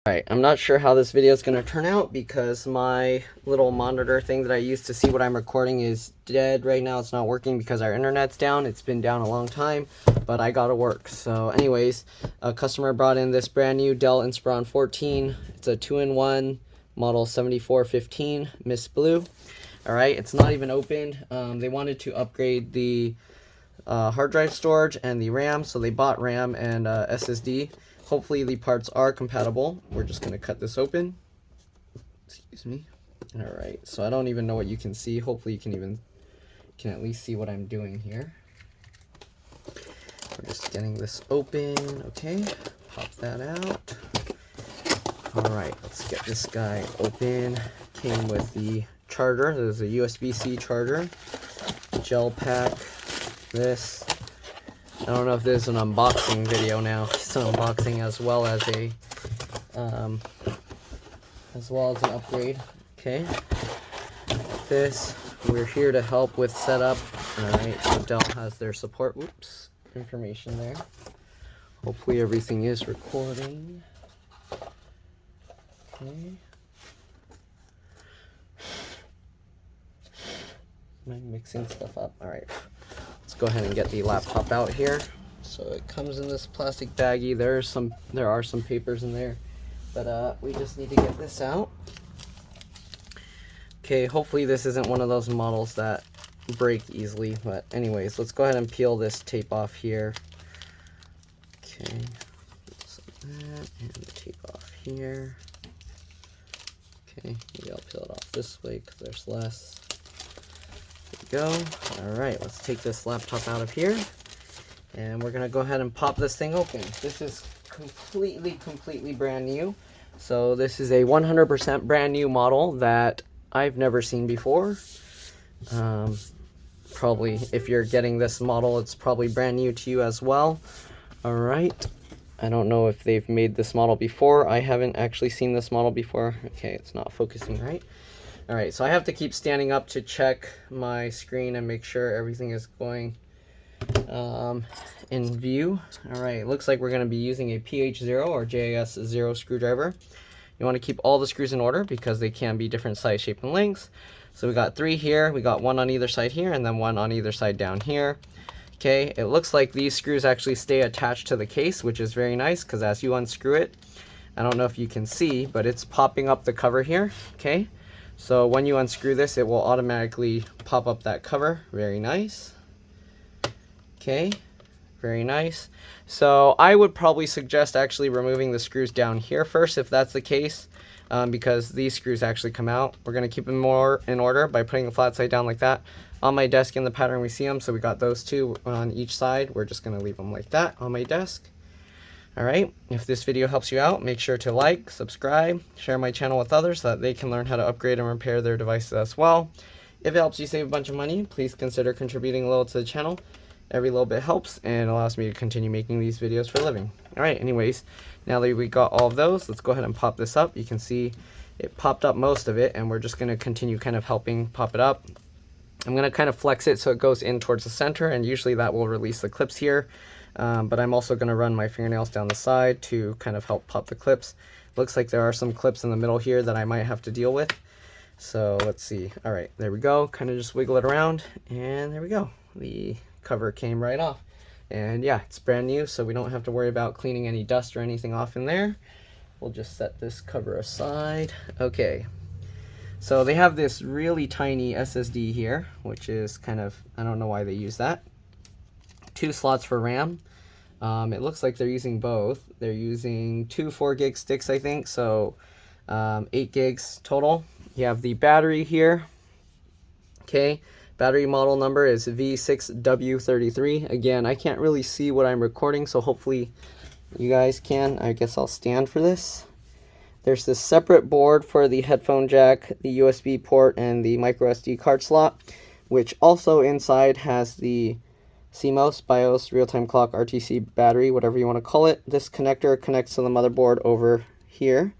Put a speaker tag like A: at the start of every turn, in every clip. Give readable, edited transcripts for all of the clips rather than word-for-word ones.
A: Alright, I'm not sure how this video is going to turn out because my little monitor thing that I use to see what I'm recording is dead right now. It's not working because our internet's down. It's been down a long time, but I gotta work. So anyways, a customer brought in this brand new Dell Inspiron 14. It's a 2-in-1 model 7415 Miss Blue. Alright, it's not even opened. They wanted to upgrade the hard drive storage and the RAM, so they bought RAM and SSD. Hopefully the parts are compatible. We're just going to cut this open. Excuse me. Alright, so I don't even know what you can see. Hopefully you can at least see what I'm doing here. We're just getting this open. Okay, pop that out. Alright, let's get this guy open. Came with the charger. There's a USB-C charger. Gel pack. This. I don't know if this is an unboxing video now. It's an unboxing as well as an upgrade. Okay. This, we're here to help with setup. Alright, so Dell has their support, information there. Hopefully everything is recording. Okay. Am I mixing stuff up? Alright. Let's go ahead and get the laptop out here. So it comes in this plastic baggie. There are some papers in there, but we just need to get this out. Okay, hopefully this isn't one of those models that break easily, but anyways, let's go ahead and peel this tape off here. Okay, and the tape off here. Okay, maybe I'll peel it off this way because there's less. Go. All right, let's take this laptop out of here and we're gonna go ahead and pop this thing open. This is completely brand new. So this is a 100% brand new model that I've never seen before. Probably if you're getting this model, it's probably brand new to you as well. All right, I don't know if they've made this model before. I haven't actually seen this model before. Okay, it's not focusing right. Alright, so I have to keep standing up to check my screen and make sure everything is going in view. Alright, looks like we're going to be using a PH0 or JIS0 screwdriver. You want to keep all the screws in order because they can be different size, shape, and lengths. So we got 3 here, we got 1 on either side here, and then 1 on either side down here. Okay, it looks like these screws actually stay attached to the case, which is very nice because as you unscrew it, I don't know if you can see, but it's popping up the cover here. Okay. So when you unscrew this, it will automatically pop up that cover. Very nice. Okay, very nice. So I would probably suggest actually removing the screws down here first if that's the case, because these screws actually come out. We're going to keep them more in order by putting the flat side down like that. On my desk in the pattern we see them, so we got those two on each side. We're just going to leave them like that on my desk. Alright, if this video helps you out, make sure to like, subscribe, share my channel with others so that they can learn how to upgrade and repair their devices as well. If it helps you save a bunch of money, please consider contributing a little to the channel. Every little bit helps and allows me to continue making these videos for a living. Alright, anyways, now that we got all of those, let's go ahead and pop this up. You can see it popped up most of it, and we're just going to continue kind of helping pop it up. I'm going to kind of flex it so it goes in towards the center, and usually that will release the clips here. But I'm also going to run my fingernails down the side to kind of help pop the clips. Looks like there are some clips in the middle here that I might have to deal with. So let's see. All right, there we go. Kind of just wiggle it around, and there we go. The cover came right off. And yeah, it's brand new, so we don't have to worry about cleaning any dust or anything off in there. We'll just set this cover aside. Okay. So they have this really tiny SSD here, which is kind of, I don't know why they use that. 2 slots for RAM. It looks like they're using both. They're using 2 4-gig sticks, I think, so 8 gigs total. You have the battery here. Okay, battery model number is V6W33. Again, I can't really see what I'm recording, so hopefully you guys can. I guess I'll stand for this. There's this separate board for the headphone jack, the USB port, and the micro SD card slot, which also inside has the CMOS, BIOS, real-time clock, RTC battery, whatever you want to call it. This connector connects to the motherboard over here.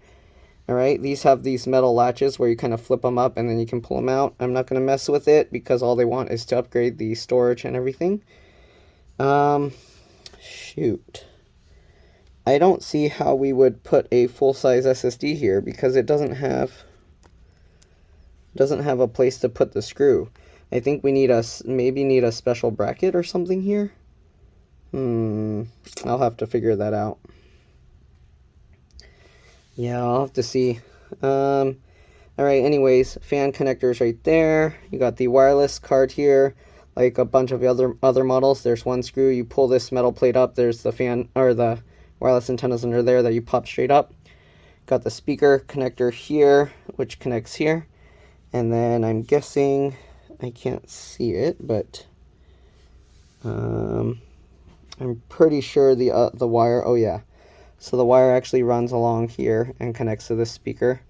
A: Alright, these have these metal latches where you kind of flip them up and then you can pull them out. I'm not going to mess with it because all they want is to upgrade the storage and everything. Shoot. I don't see how we would put a full-size SSD here because it doesn't have a place to put the screw. I think we need maybe need a special bracket or something here. I'll have to figure that out. Yeah, I'll have to see. Alright, anyways, fan connectors right there. You got the wireless card here. Like a bunch of the other models, there's one screw. You pull this metal plate up, there's the fan, or the wireless antennas under there that you pop straight up. Got the speaker connector here, which connects here. And then I'm guessing, I can't see it, but I'm pretty sure the wire, oh yeah. So the wire actually runs along here and connects to this speaker.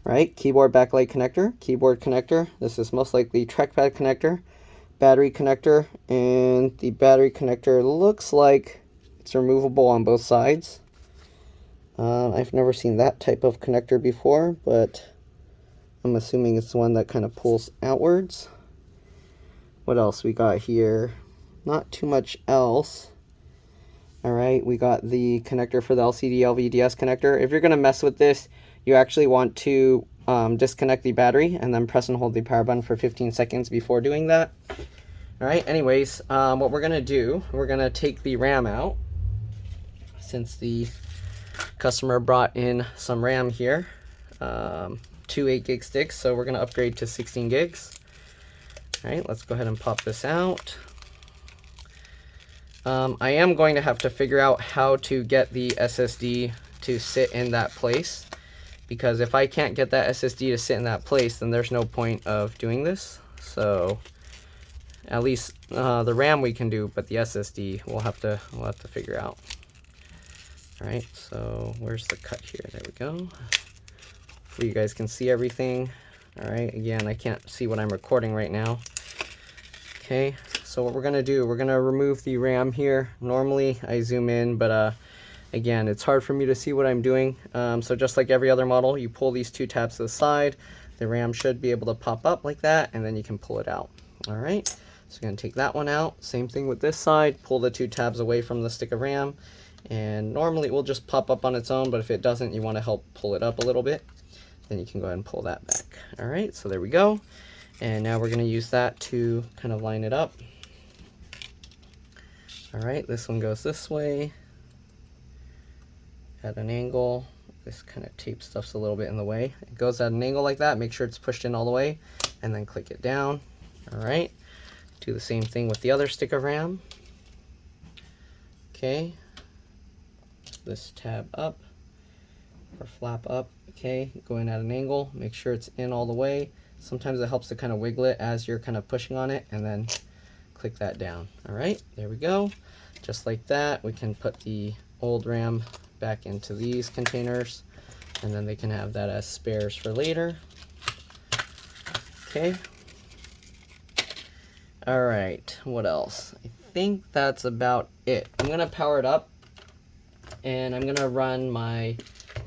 A: Right, keyboard backlight connector, keyboard connector. This is most likely trackpad connector, battery connector, and the battery connector looks like it's removable on both sides. I've never seen that type of connector before, but I'm assuming it's the one that kind of pulls outwards. What else we got here? Not too much else. Alright, we got the connector for the LCD LVDS connector. If you're going to mess with this, you actually want to disconnect the battery and then press and hold the power button for 15 seconds before doing that. Alright, anyways, what we're going to do, we're going to take the RAM out. Since the customer brought in some RAM here, 2 8-gig sticks, so we're going to upgrade to 16 gigs. Alright, let's go ahead and pop this out. I am going to have to figure out how to get the SSD to sit in that place, because if I can't get that SSD to sit in that place, then there's no point of doing this. So at least the RAM we can do, but the SSD we'll have to figure out. All right, so where's the cut here? There we go. Hopefully you guys can see everything. All right, again, I can't see what I'm recording right now. Okay, so what we're gonna do, we're gonna remove the RAM here. Normally I zoom in, but again, it's hard for me to see what I'm doing. So just like every other model, you pull these 2 tabs to the side. The RAM should be able to pop up like that, and then you can pull it out. All right, so we're gonna take that one out. Same thing with this side, pull the 2 tabs away from the stick of RAM, and normally it will just pop up on its own, but if it doesn't, you wanna help pull it up a little bit. Then you can go ahead and pull that back. All right, so there we go. And now we're going to use that to kind of line it up. All right, this one goes this way at an angle. This kind of tape stuff's a little bit in the way. It goes at an angle like that. Make sure it's pushed in all the way, and then click it down. All right, do the same thing with the other stick of RAM. Okay, this tab up or flap up. Okay, go in at an angle. Make sure it's in all the way. Sometimes it helps to kind of wiggle it as you're kind of pushing on it, and then click that down. All right, there we go. Just like that, we can put the old RAM back into these containers, and then they can have that as spares for later. Okay. All right, what else? I think that's about it. I'm gonna power it up, and I'm gonna run my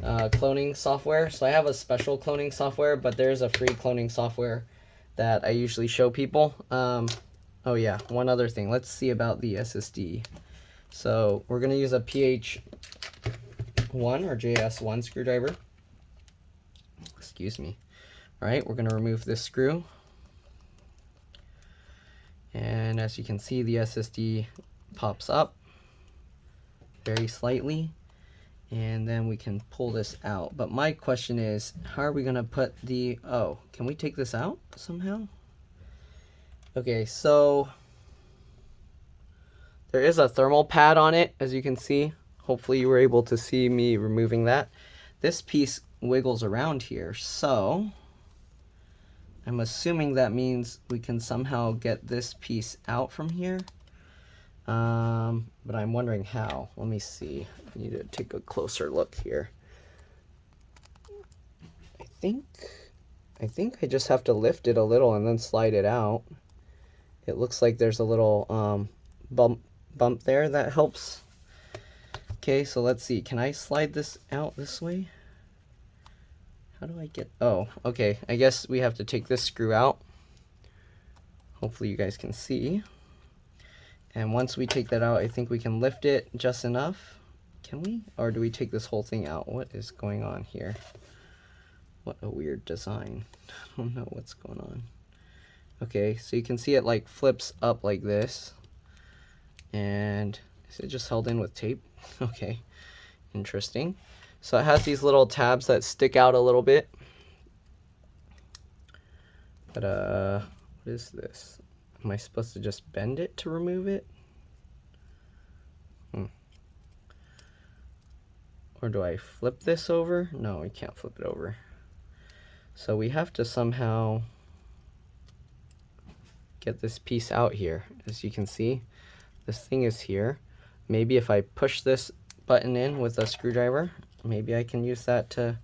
A: cloning software. So I have a special cloning software, but there's a free cloning software that I usually show people. Oh yeah, one other thing. Let's see about the SSD. So we're going to use a PH1 or JS1 screwdriver. Excuse me. All right, we're going to remove this screw. And as you can see, the SSD pops up very slightly. And then we can pull this out. But my question is, how are we going to put the... Oh, can we take this out somehow? Okay, so there is a thermal pad on it, as you can see. Hopefully you were able to see me removing that. This piece wiggles around here, so I'm assuming that means we can somehow get this piece out from here. But I'm wondering how. Let me see. I need to take a closer look here. I think I just have to lift it a little and then slide it out. It looks like there's a little bump there that helps. Okay, so let's see. Can I slide this out this way? How do I get... Oh, okay. I guess we have to take this screw out. Hopefully you guys can see. And once we take that out, I think we can lift it just enough Can we? Or do we take this whole thing out? What is going on here? What a weird design. I don't know what's going on. Okay, so you can see it like flips up like this. And is it just held in with tape? Okay, interesting. So it has these little tabs that stick out a little bit. But what is this? Am I supposed to just bend it to remove it? Or do I flip this over? No, we can't flip it over. So we have to somehow get this piece out here. As you can see, this thing is here. Maybe if I push this button in with a screwdriver, maybe I can use that to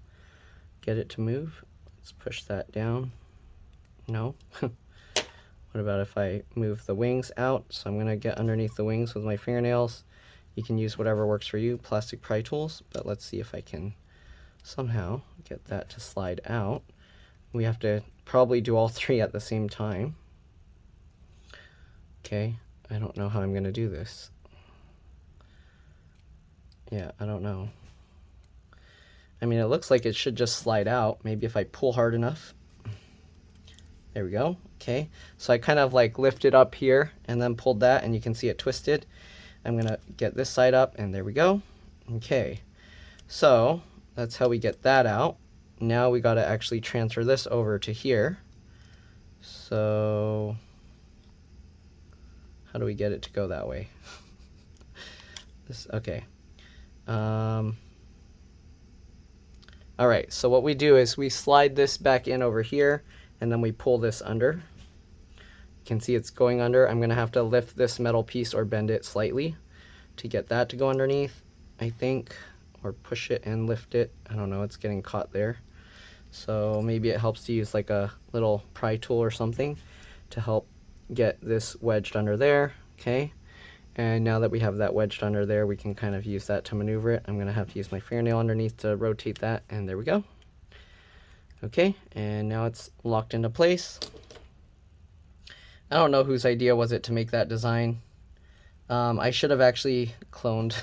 A: get it to move. Let's push that down. No. What about if I move the wings out? So I'm gonna get underneath the wings with my fingernails. You can use whatever works for you, plastic pry tools, but let's see if I can somehow get that to slide out. We have to probably do all three at the same time. Okay, I don't know how I'm gonna do this. Yeah, I don't know. I mean, it looks like it should just slide out. Maybe if I pull hard enough. There we go. Okay, so I kind of like lifted up here and then pulled that, and you can see it twisted. I'm gonna get this side up, and there we go. Okay, so that's how we get that out. Now we gotta actually transfer this over to here. So how do we get it to go that way? Okay. All right, so what we do is we slide this back in over here, and then we pull this under. You can see it's going under. I'm gonna have to lift this metal piece or bend it slightly to get that to go underneath, I think, or push it and lift it. I don't know, it's getting caught there. So maybe it helps to use like a little pry tool or something to help get this wedged under there. Okay, and now that we have that wedged under there, we can kind of use that to maneuver it. I'm gonna have to use my fingernail underneath to rotate that, and there we go. Okay, and now it's locked into place. I don't know whose idea was it to make that design. I should have actually cloned.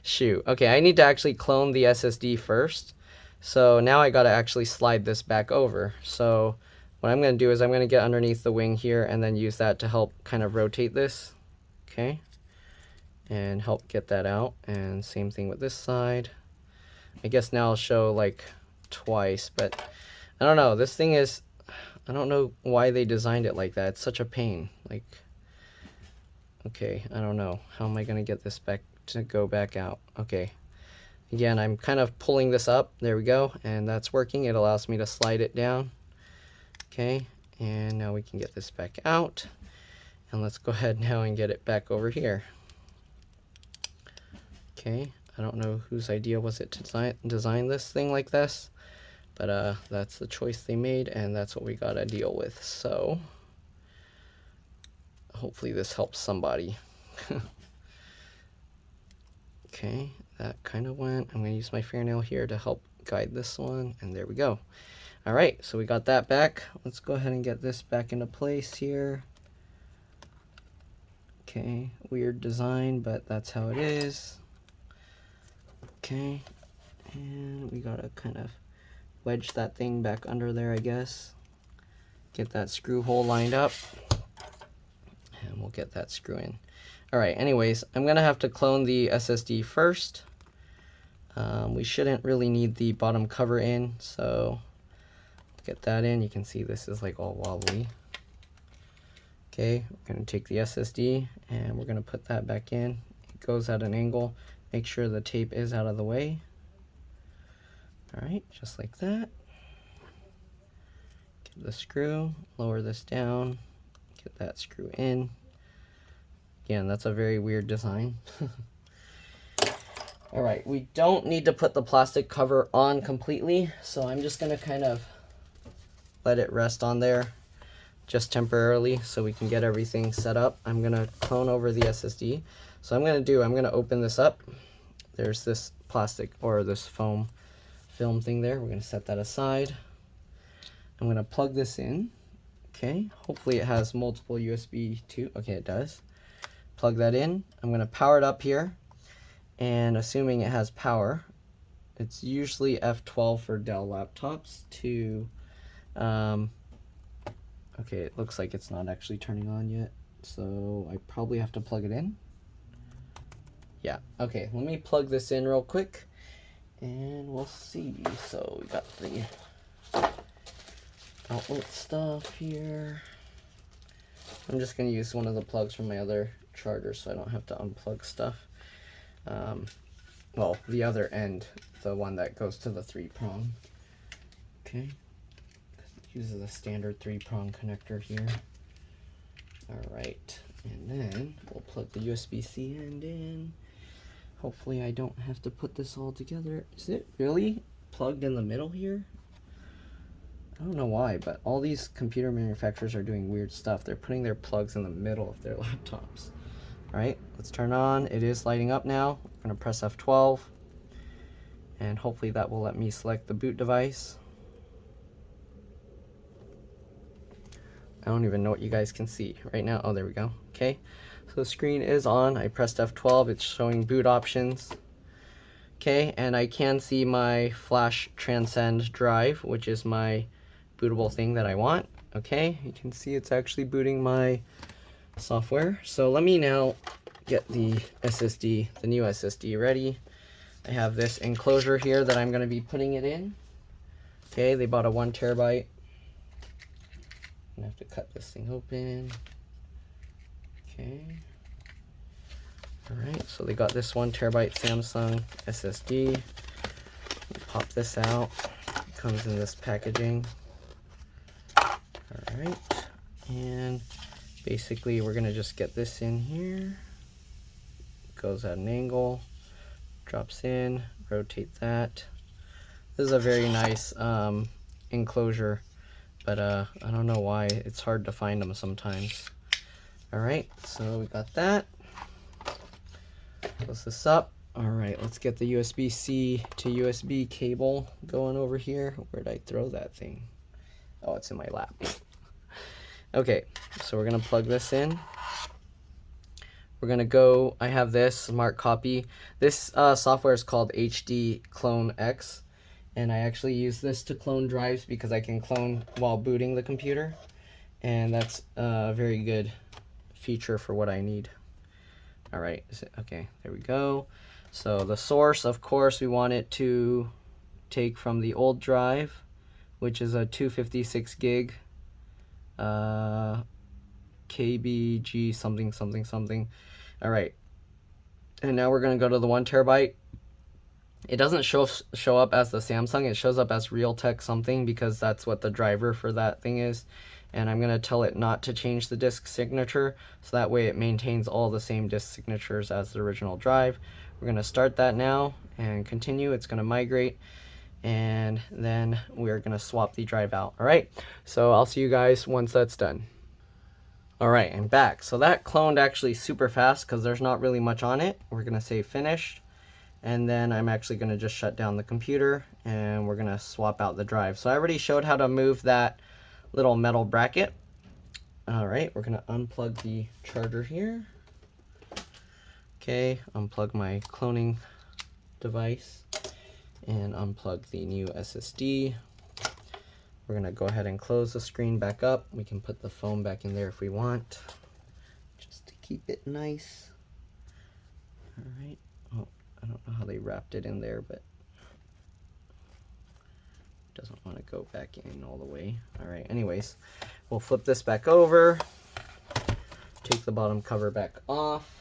A: Shoot. Okay, I need to actually clone the SSD first. So now I gotta actually slide this back over. So what I'm gonna do is I'm gonna get underneath the wing here and then use that to help kind of rotate this. Okay, and help get that out. And same thing with this side. I guess now I'll show like twice, but I don't know. This thing is, I don't know why they designed it like that. It's such a pain. Like, okay, I don't know. How am I gonna get this back to go back out? Okay. Again, I'm kind of pulling this up. There we go, and that's working. It allows me to slide it down. Okay, and now we can get this back out. And let's go ahead now and get it back over here. Okay, I don't know whose idea was it to design this thing like this, but that's the choice they made, and that's what we gotta deal with. So hopefully this helps somebody. Okay, that kind of went. I'm going to use my fingernail here to help guide this one, and there we go. All right, so we got that back. Let's go ahead and get this back into place here. Okay, weird design, but that's how it is. Okay, and we got to kind of wedge that thing back under there, I guess. Get that screw hole lined up, and we'll get that screw in. Alright, anyways, I'm going to have to clone the SSD first. We shouldn't really need the bottom cover in, so get that in. You can see this is like all wobbly. Okay, we're going to take the SSD and we're going to put that back in. It goes at an angle. Make sure the tape is out of the way. Alright, just like that. Get the screw, lower this down, get that screw in. Again, that's a very weird design. Alright, we don't need to put the plastic cover on completely, so I'm just going to kind of let it rest on there just temporarily so we can get everything set up. I'm going to clone over the SSD. So I'm going to open this up. There's this plastic or this film thing there. We're going to set that aside. I'm going to plug this in. Okay, hopefully it has multiple USB 2. Okay, it does. Plug that in. I'm going to power it up here, and assuming it has power, it's usually F12 for Dell laptops to, okay, it looks like it's not actually turning on yet, so I probably have to plug it in. Yeah, okay, let me plug this in real quick and we'll see. So we got the outlet stuff here. I'm just going to use one of the plugs from my other charger so I don't have to unplug stuff. Well, the other end, the one that goes to the 3-prong. Okay, it uses a standard 3-prong connector here. Alright, and then we'll plug the USB-C end in. Hopefully I don't have to put this all together. Is it really plugged in the middle here? I don't know why, but all these computer manufacturers are doing weird stuff. They're putting their plugs in the middle of their laptops. Alright, let's turn on. It is lighting up now. I'm going to press F12. And hopefully that will let me select the boot device. I don't even know what you guys can see right now. Oh, there we go. Okay, so the screen is on. I pressed F12. It's showing boot options. Okay, and I can see my Flash Transcend drive, which is my bootable thing that I want. Okay, you can see it's actually booting my software. So let me now get the SSD, the new SSD ready. I have this enclosure here that I'm going to be putting it in. Okay, they bought a 1 terabyte. I'm going to have to cut this thing open. Okay. Alright, so they got this 1 terabyte Samsung SSD. Pop this out. It comes in this packaging. Alright, and basically we're going to just get this in here. Goes at an angle, drops in, rotate that. This is a very nice enclosure, but I don't know why it's hard to find them sometimes. Alright, so we got that. Close this up. Alright, let's get the USB-C to USB cable going over here. Where'd I throw that thing? Oh, it's in my lap. Okay, so we're going to plug this in. We're going to go, I have this Smart Copy. This software is called HD Clone X. And I actually use this to clone drives because I can clone while booting the computer. And that's a very good feature for what I need. Alright, okay, there we go. So the source, of course, we want it to take from the old drive, which is a 256 gig KBG something something something. Alright, and now we're going to go to the 1 terabyte. It doesn't show up as the Samsung, it shows up as Realtek something because that's what the driver for that thing is. And I'm going to tell it not to change the disk signature, so that way it maintains all the same disk signatures as the original drive. We're going to start that now and continue. It's going to migrate, and then we're going to swap the drive out. Alright, so I'll see you guys once that's done. Alright, I'm back. So that cloned actually super fast because there's not really much on it. We're going to say finished, and then I'm actually going to just shut down the computer and we're going to swap out the drive. So I already showed how to move that little metal bracket. Alright, we're going to unplug the charger here. Okay, unplug my cloning device and unplug the new SSD. We're going to go ahead and close the screen back up. We can put the phone back in there if we want, just to keep it nice. Alright, oh, I don't know how they wrapped it in there, but doesn't want to go back in all the way. Alright, anyways, we'll flip this back over, take the bottom cover back off.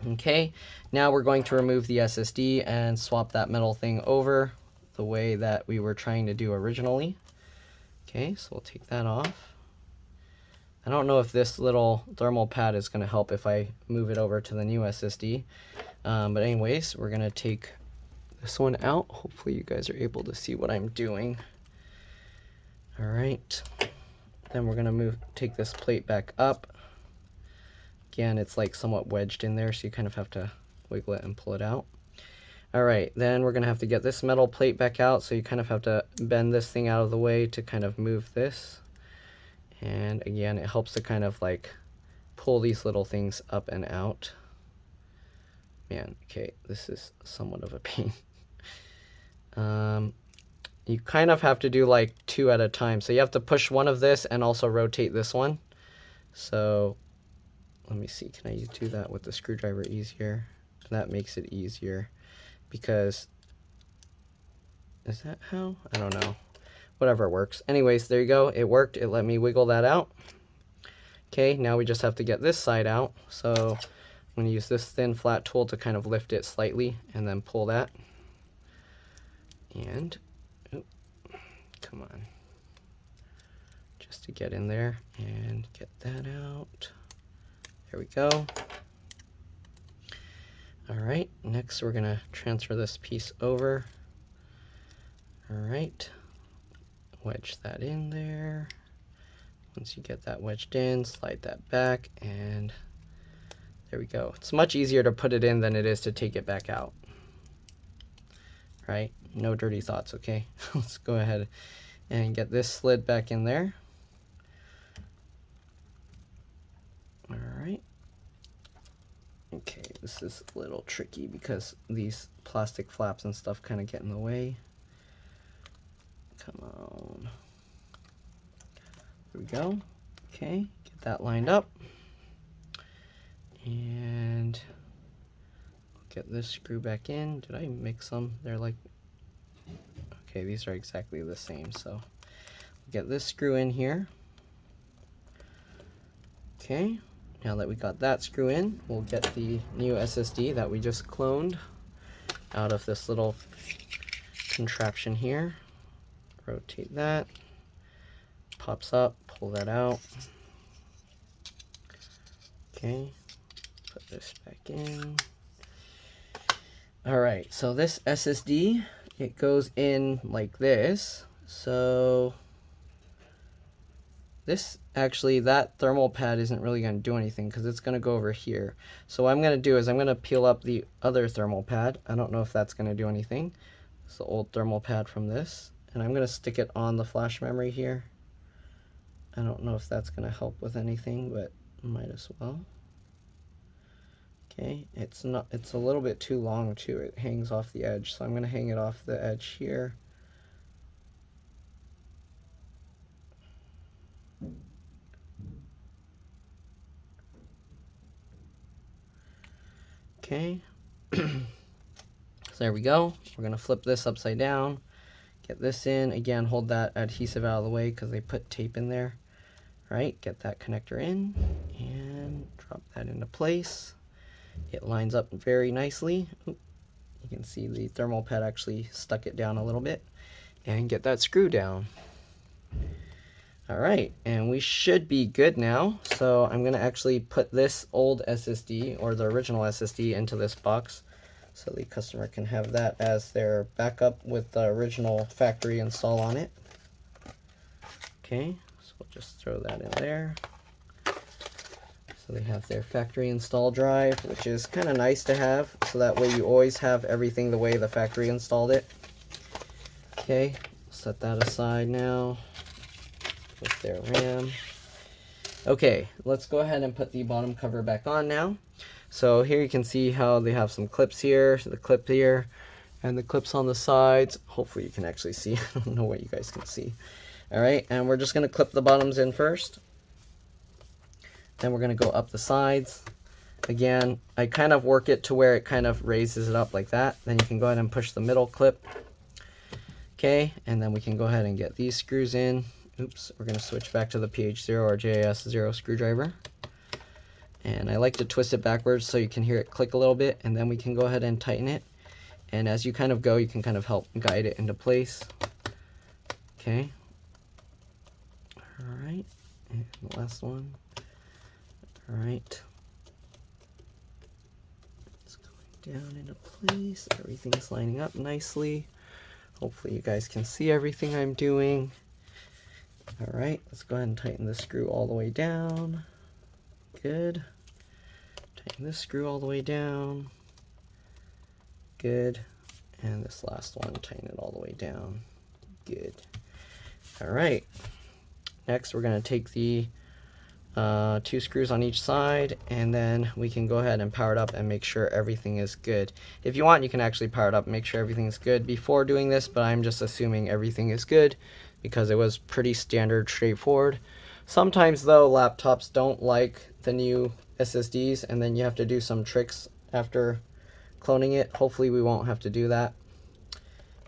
A: Okay, now we're going to remove the SSD and swap that metal thing over the way that we were trying to do originally. Okay, so we'll take that off. I don't know if this little thermal pad is going to help if I move it over to the new SSD. But anyways, we're going to take this one out. Hopefully you guys are able to see what I'm doing. Alright, then we're going to take this plate back up. Again, it's like somewhat wedged in there, so you kind of have to wiggle it and pull it out. Alright, then we're going to have to get this metal plate back out, so you kind of have to bend this thing out of the way to kind of move this. And again, it helps to kind of like pull these little things up and out. Man, okay, this is somewhat of a pain. You kind of have to do like 2 at a time. So you have to push one of this and also rotate this one. So let me see, can I do that with the screwdriver easier? That makes it easier because, is that how? I don't know. Whatever works. Anyways, there you go. It worked. It let me wiggle that out. Okay, now we just have to get this side out. So I'm going to use this thin flat tool to kind of lift it slightly and then pull that. And, come on. Just to get in there and get that out. There we go. All right, next we're going to transfer this piece over. All right, wedge that in there. Once you get that wedged in, slide that back, and there we go. It's much easier to put it in than it is to take it back out. Right? No dirty thoughts, okay? Let's go ahead and get this slid back in there. All right. Okay, this is a little tricky because these plastic flaps and stuff kind of get in the way. Come on. There we go. Okay, get that lined up. And get this screw back in. Did I mix them? They're like, okay, these are exactly the same. So get this screw in here. Okay, now that we got that screw in, we'll get the new SSD that we just cloned out of this little contraption here. Rotate that. Pops up, pull that out. Okay, put this back in. All right, so this SSD, it goes in like this. So this actually, that thermal pad isn't really going to do anything because it's going to go over here. So what I'm going to do is I'm going to peel up the other thermal pad. I don't know if that's going to do anything. It's the old thermal pad from this. And I'm going to stick it on the flash memory here. I don't know if that's going to help with anything, but might as well. Okay, it's a little bit too long too. It hangs off the edge, so I'm going to hang it off the edge here. Okay, so there we go. We're going to flip this upside down, get this in. Again, hold that adhesive out of the way because they put tape in there. Right, get that connector in and drop that into place. It lines up very nicely. Oop, you can see the thermal pad actually stuck it down a little bit. And get that screw down. All right, and we should be good now. So I'm going to actually put this old SSD or the original SSD into this box so the customer can have that as their backup with the original factory install on it. Okay, so we'll just throw that in there. So they have their factory install drive, which is kind of nice to have, so that way you always have everything the way the factory installed it. Okay, set that aside now with their RAM. Okay, let's go ahead and put the bottom cover back on now. So here you can see how they have some clips here, so the clip here, and the clips on the sides. Hopefully you can actually see. I don't know what you guys can see. All right, and we're just going to clip the bottoms in first. Then we're going to go up the sides. Again, I kind of work it to where it kind of raises it up like that. Then you can go ahead and push the middle clip. Okay, and then we can go ahead and get these screws in. Oops, we're going to switch back to the PH0 or JAS0 screwdriver. And I like to twist it backwards so you can hear it click a little bit, and then we can go ahead and tighten it. And as you kind of go, you can kind of help guide it into place. Okay. All right, and the last one. All right. It's going down into place. Everything's lining up nicely. Hopefully you guys can see everything I'm doing. All right, let's go ahead and tighten the screw all the way down. Good. Tighten this screw all the way down. Good. And this last one, tighten it all the way down. Good. All right. Next, we're going to take the 2 screws on each side, and then we can go ahead and power it up and make sure everything is good. If you want, you can actually power it up and make sure everything is good before doing this, but I'm just assuming everything is good because it was pretty standard, straightforward. Sometimes though, laptops don't like the new SSDs, and then you have to do some tricks after cloning it. Hopefully we won't have to do that,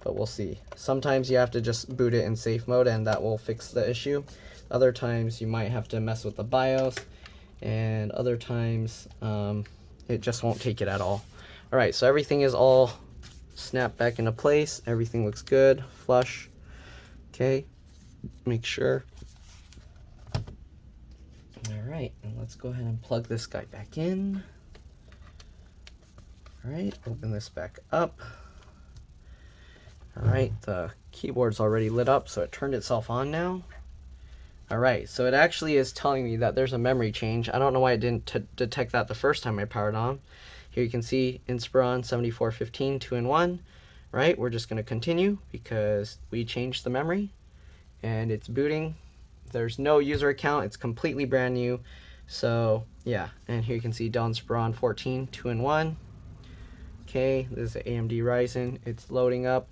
A: but we'll see. Sometimes you have to just boot it in safe mode and that will fix the issue. Other times you might have to mess with the BIOS, and other times it just won't take it at all. Alright, so everything is all snapped back into place. Everything looks good, flush. Okay, make sure. Alright, and let's go ahead and plug this guy back in. Alright, open this back up. Alright, the keyboard's already lit up, so it turned itself on now. Alright, so it actually is telling me that there's a memory change. I don't know why it didn't detect that the first time I powered on. Here you can see Inspiron 7415 2-in-1. Right, we're just going to continue because we changed the memory and it's booting. There's no user account, it's completely brand new. So yeah, and here you can see DELL Inspiron 14 2-in-1. Okay, this is the AMD Ryzen. It's loading up,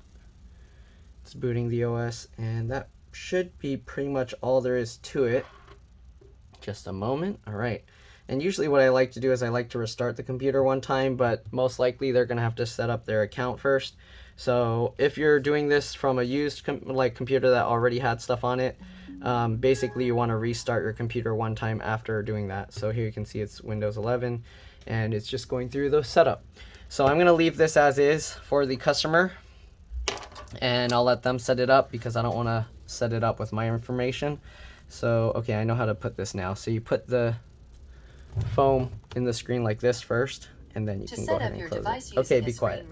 A: it's booting the OS, and that should be pretty much all there is to it. Just a moment. All right, and usually what I like to do is I like to restart the computer one time, but most likely they're gonna have to set up their account first. So if you're doing this from a used computer that already had stuff on it, basically you want to restart your computer one time after doing that. So here you can see it's Windows 11 and it's just going through the setup. So I'm going to leave this as is for the customer, and I'll let them set it up because I don't want to set it up with my information. So okay, I know how to put this now. So you put the foam in the screen like this first, and then you can go ahead and close it. Okay, be quiet.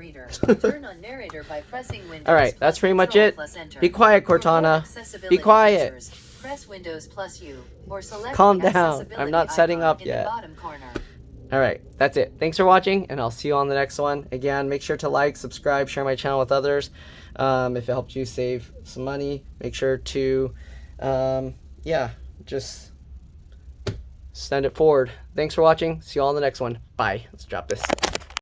A: Alright, that's pretty much it. Be quiet, Cortana. Be quiet. Calm down. I'm not setting up yet. Alright, that's it. Thanks for watching, and I'll see you on the next one. Again, make sure to like, subscribe, share my channel with others. If it helped you save some money, make sure to, yeah, just send it forward. Thanks for watching. See you all in the next one. Bye. Let's drop this.